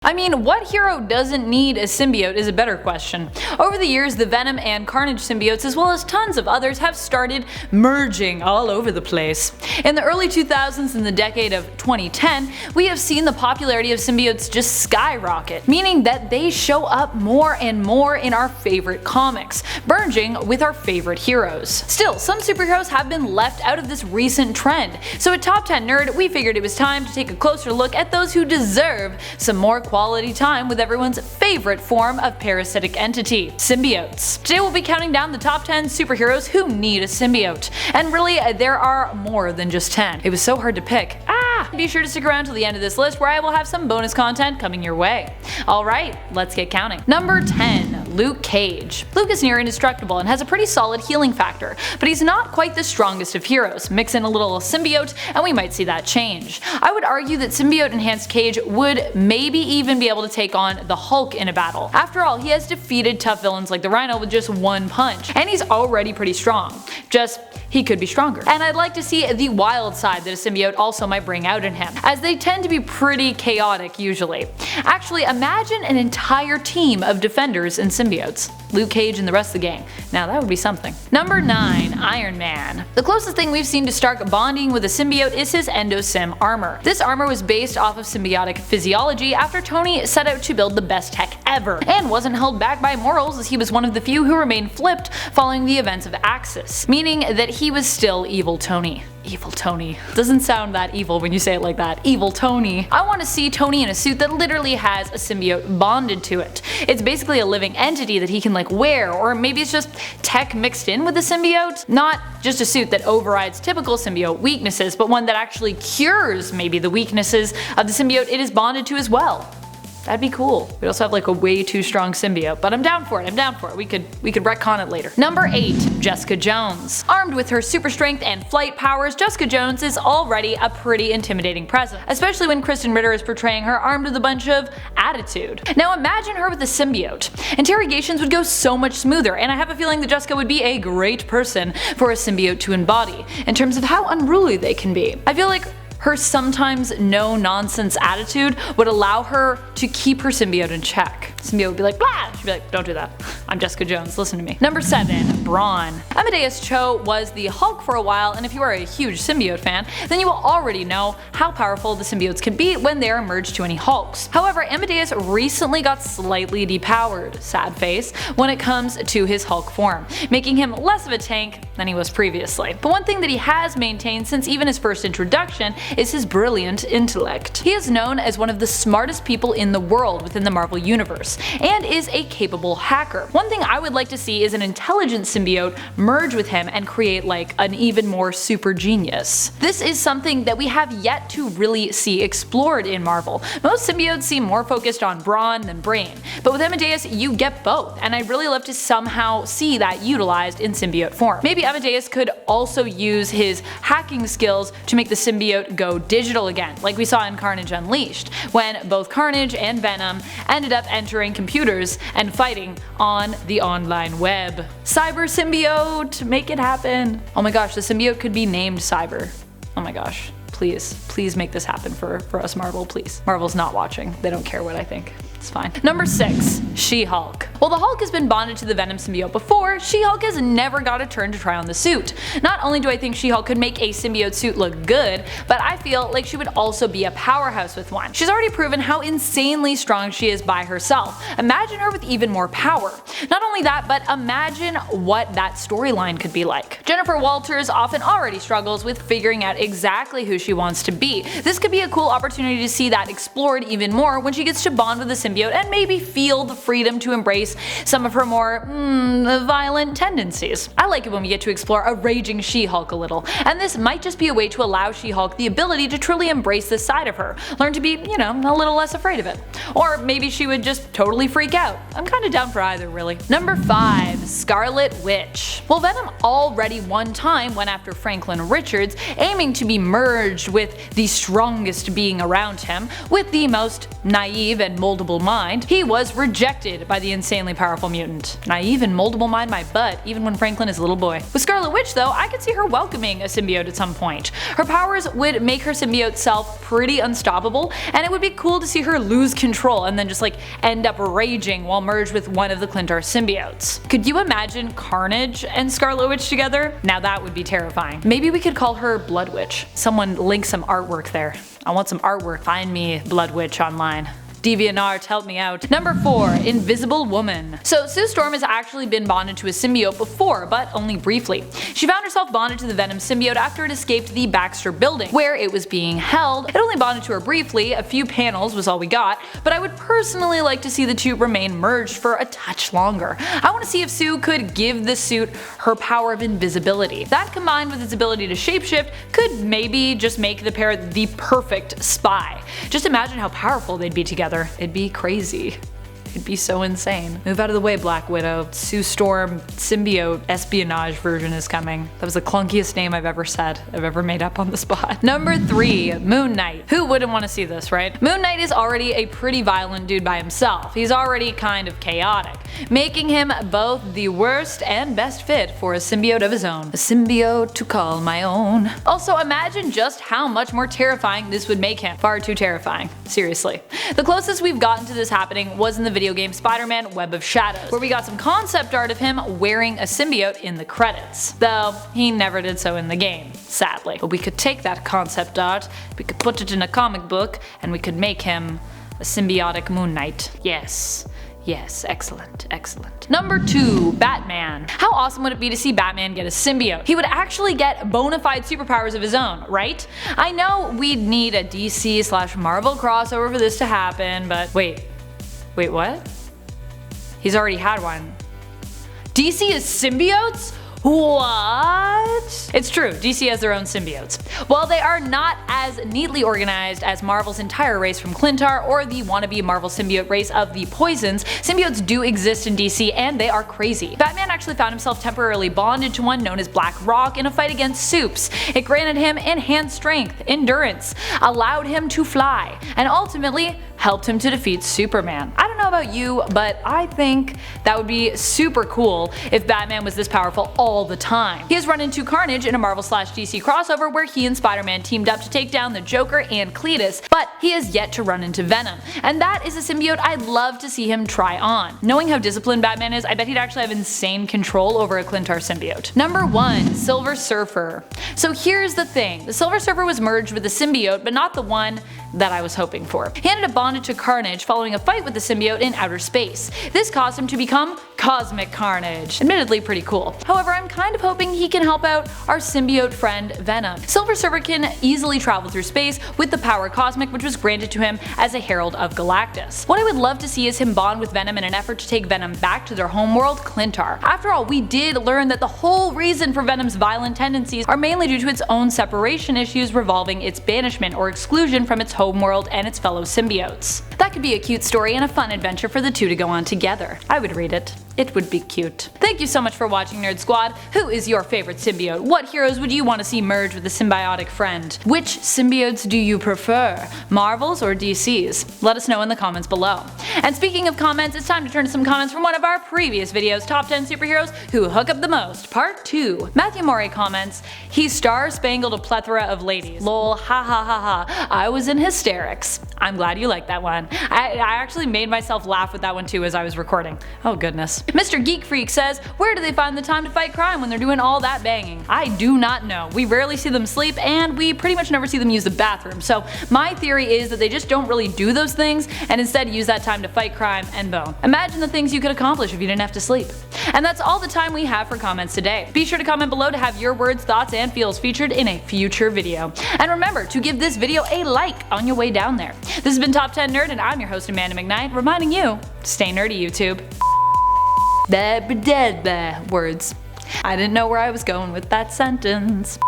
I mean, what hero doesn't need a symbiote is a better question. Over the years, the Venom and Carnage symbiotes, as well as tons of others, have started merging all over the place. In the early 2000s and the decade of 2010, we have seen the popularity of symbiotes just skyrocket, meaning that they show up more and more in our favorite comics, merging with our favorite heroes. Still, some superheroes have been left out of this recent trend, so at Top 10 Nerd, we figured it was time to take a closer look at those who deserve some more quality time with everyone's favorite form of parasitic entity, symbiotes. Today we'll be counting down the top 10 superheroes who need a symbiote. And really, there are more than just 10. It was so hard to pick. Be sure to stick around till the end of this list where I will have some bonus content coming your way. Alright, let's get counting. Number 10. Luke Cage. Luke is near indestructible and has a pretty solid healing factor, but he's not quite the strongest of heroes. Mix in a little symbiote and we might see that change. I would argue that symbiote enhanced Cage would maybe even be able to take on the Hulk in a battle. After all, he has defeated tough villains like the Rhino with just one punch, and he's already pretty strong. Just, he could be stronger. And I'd like to see the wild side that a symbiote also might bring out in him, as they tend to be pretty chaotic usually. Actually, imagine an entire team of defenders and symbiotes. Luke Cage and the rest of the gang. Now that would be something. Number 9. Iron Man. The closest thing we've seen to Stark bonding with a symbiote is his Endosym armor. This armor was based off of symbiotic physiology after Tony set out to build the best tech ever, and wasn't held back by morals as he was one of the few who remained flipped following the events of Axis, meaning that he was still Evil Tony. Evil Tony. Doesn't sound that evil when you say it like that. Evil Tony. I want to see Tony in a suit that literally has a symbiote bonded to it. It's basically a living entity that he can like wear, or maybe it's just tech mixed in with the symbiote. Not just a suit that overrides typical symbiote weaknesses, but one that actually cures maybe the weaknesses of the symbiote it is bonded to as well. That'd be cool. We'd also have like a way too strong symbiote, but I'm down for it, I'm down for it. We could retcon it later. Number 8. Jessica Jones. Armed with her super strength and flight powers, Jessica Jones is already a pretty intimidating presence, especially when Kristen Ritter is portraying her armed with a bunch of attitude. Now imagine her with a symbiote. Interrogations would go so much smoother, and I have a feeling that Jessica would be a great person for a symbiote to embody, in terms of how unruly they can be. I feel like her sometimes no-nonsense attitude would allow her to keep her symbiote in check. Symbiote would be like, blah! She'd be like, don't do that. I'm Jessica Jones, listen to me. Number 7. Brawn. Amadeus Cho was the Hulk for a while, and if you are a huge symbiote fan, then you will already know how powerful the symbiotes can be when they are merged to any Hulks. However, Amadeus recently got slightly depowered, sad face, when it comes to his Hulk form, making him less of a tank than he was previously. But one thing that he has maintained since even his first introduction is his brilliant intellect. He is known as one of the smartest people in the world within the Marvel Universe, and is a capable hacker. One thing I would like to see is an intelligent symbiote merge with him and create like an even more super genius. This is something that we have yet to really see explored in Marvel. Most symbiotes seem more focused on brawn than brain, but with Amadeus you get both, and I'd really love to somehow see that utilized in symbiote form. Maybe Amadeus could also use his hacking skills to make the symbiote go digital again, like we saw in Carnage Unleashed, when both Carnage and Venom ended up entering computers and fighting on the online web. Cyber symbiote, make it happen. Oh my gosh, the symbiote could be named Cyber. Oh my gosh, please make this happen for us, Marvel, please. Marvel's not watching, they don't care what I think. It's fine. Number 6. She-Hulk. While the Hulk has been bonded to the Venom symbiote before, She-Hulk has never got a turn to try on the suit. Not only do I think She-Hulk could make a symbiote suit look good, but I feel like she would also be a powerhouse with one. She's already proven how insanely strong she is by herself. Imagine her with even more power. Not only that, but imagine what that storyline could be like. Jennifer Walters often already struggles with figuring out exactly who she wants to be. This could be a cool opportunity to see that explored even more when she gets to bond with the symbiote and maybe feel the freedom to embrace some of her more violent tendencies. I like it when we get to explore a raging She-Hulk a little, and this might just be a way to allow She-Hulk the ability to truly embrace this side of her, learn to be, a little less afraid of it. Or maybe she would just totally freak out. I'm kinda down for either, really. Number 5. Scarlet Witch. Well, Venom already one time went after Franklin Richards, aiming to be merged with the strongest being around him, with the most naive and moldable mind. He was rejected by the insanely insanely powerful mutant. Naive and moldable mind my butt, even when Franklin is a little boy. With Scarlet Witch though, I could see her welcoming a symbiote at some point. Her powers would make her symbiote self pretty unstoppable, and it would be cool to see her lose control and then just like end up raging while merged with one of the Clintar symbiotes. Could you imagine Carnage and Scarlet Witch together? Now that would be terrifying. Maybe we could call her Blood Witch. Someone link some artwork there. I want some artwork. Find me Blood Witch online. DeviantArt, help me out. Number 4. Invisible Woman. So Sue Storm has actually been bonded to a symbiote before, but only briefly. She found herself bonded to the Venom symbiote after it escaped the Baxter building, where it was being held. It only bonded to her briefly, a few panels was all we got, but I would personally like to see the two remain merged for a touch longer. I want to see if Sue could give the suit her power of invisibility. That combined with its ability to shapeshift could maybe just make the pair the perfect spy. Just imagine how powerful they'd be together. It'd be crazy. It'd be so insane. Move out of the way, Black Widow. Sue Storm symbiote espionage version is coming. That was the clunkiest name I've ever said, I've ever made up on the spot. Number 3. Moon Knight. Who wouldn't want to see this, right? Moon Knight is already a pretty violent dude by himself. He's already kind of chaotic, making him both the worst and best fit for a symbiote of his own. A symbiote to call my own. Also, imagine just how much more terrifying this would make him. Far too terrifying. Seriously. The closest we've gotten to this happening was in the video game Spider-Man Web of Shadows, where we got some concept art of him wearing a symbiote in the credits. Though, he never did so in the game, sadly. But we could take that concept art, we could put it in a comic book, and we could make him a symbiotic Moon Knight. Yes. Yes, excellent, excellent. Number 2. Batman. How awesome would it be to see Batman get a symbiote? He would actually get bona fide superpowers of his own, right? I know we'd need a DC/Marvel crossover for this to happen, but wait, what? He's already had one. DC is symbiotes? What? It's true, DC has their own symbiotes. While they are not as neatly organized as Marvel's entire race from Clintar or the wannabe Marvel symbiote race of the Poisons, symbiotes do exist in DC and they are crazy. Batman actually found himself temporarily bonded to one known as Black Rock in a fight against Supes. It granted him enhanced strength, endurance, allowed him to fly, and ultimately helped him to defeat Superman. I don't know about you, but I think that would be super cool if Batman was this powerful all the time. He has run into Carnage in a Marvel/DC crossover where he and Spider-Man teamed up to take down the Joker and Cletus, but he has yet to run into Venom, and that is a symbiote I'd love to see him try on. Knowing how disciplined Batman is, I bet he'd actually have insane control over a Clintar symbiote. Number 1. Silver Surfer. So here's the thing, the Silver Surfer was merged with the symbiote, but not the one that I was hoping for. He ended up bonded to Carnage following a fight with the symbiote in outer space. This caused him to become Cosmic Carnage. Admittedly pretty cool. However, I'm kind of hoping he can help out our symbiote friend Venom. Silver Surfer can easily travel through space with the power Cosmic, which was granted to him as a Herald of Galactus. What I would love to see is him bond with Venom in an effort to take Venom back to their homeworld, Clintar. After all, we did learn that the whole reason for Venom's violent tendencies are mainly due to its own separation issues revolving its banishment or exclusion from its homeworld and its fellow symbiotes. That could be a cute story and a fun adventure for the two to go on together. I would read it. It would be cute. Thank you so much for watching, Nerd Squad. Who is your favorite symbiote? What heroes would you want to see merge with a symbiotic friend? Which symbiotes do you prefer? Marvel's or DC's? Let us know in the comments below. And speaking of comments, it's time to turn to some comments from one of our previous videos, Top 10 Superheroes Who Hook Up the Most, Part 2. Matthew Morey comments, "He's star-spangled a plethora of ladies. Lol, ha ha ha ha. I was in hysterics." I'm glad you liked that one. I actually made myself laugh with that one too as I was recording. Oh goodness. Mr. Geek Freak says, "Where do they find the time to fight crime when they're doing all that banging?" I do not know. We rarely see them sleep and we pretty much never see them use the bathroom, so my theory is that they just don't really do those things and instead use that time to fight crime and bone. Imagine the things you could accomplish if you didn't have to sleep. And that's all the time we have for comments today. Be sure to comment below to have your words, thoughts, and feels featured in a future video. And remember to give this video a like on your way down there. This has been Top 10 Nerd and I'm your host Amanda McKnight, reminding you to stay nerdy, YouTube. Words. I didn't know where I was going with that sentence.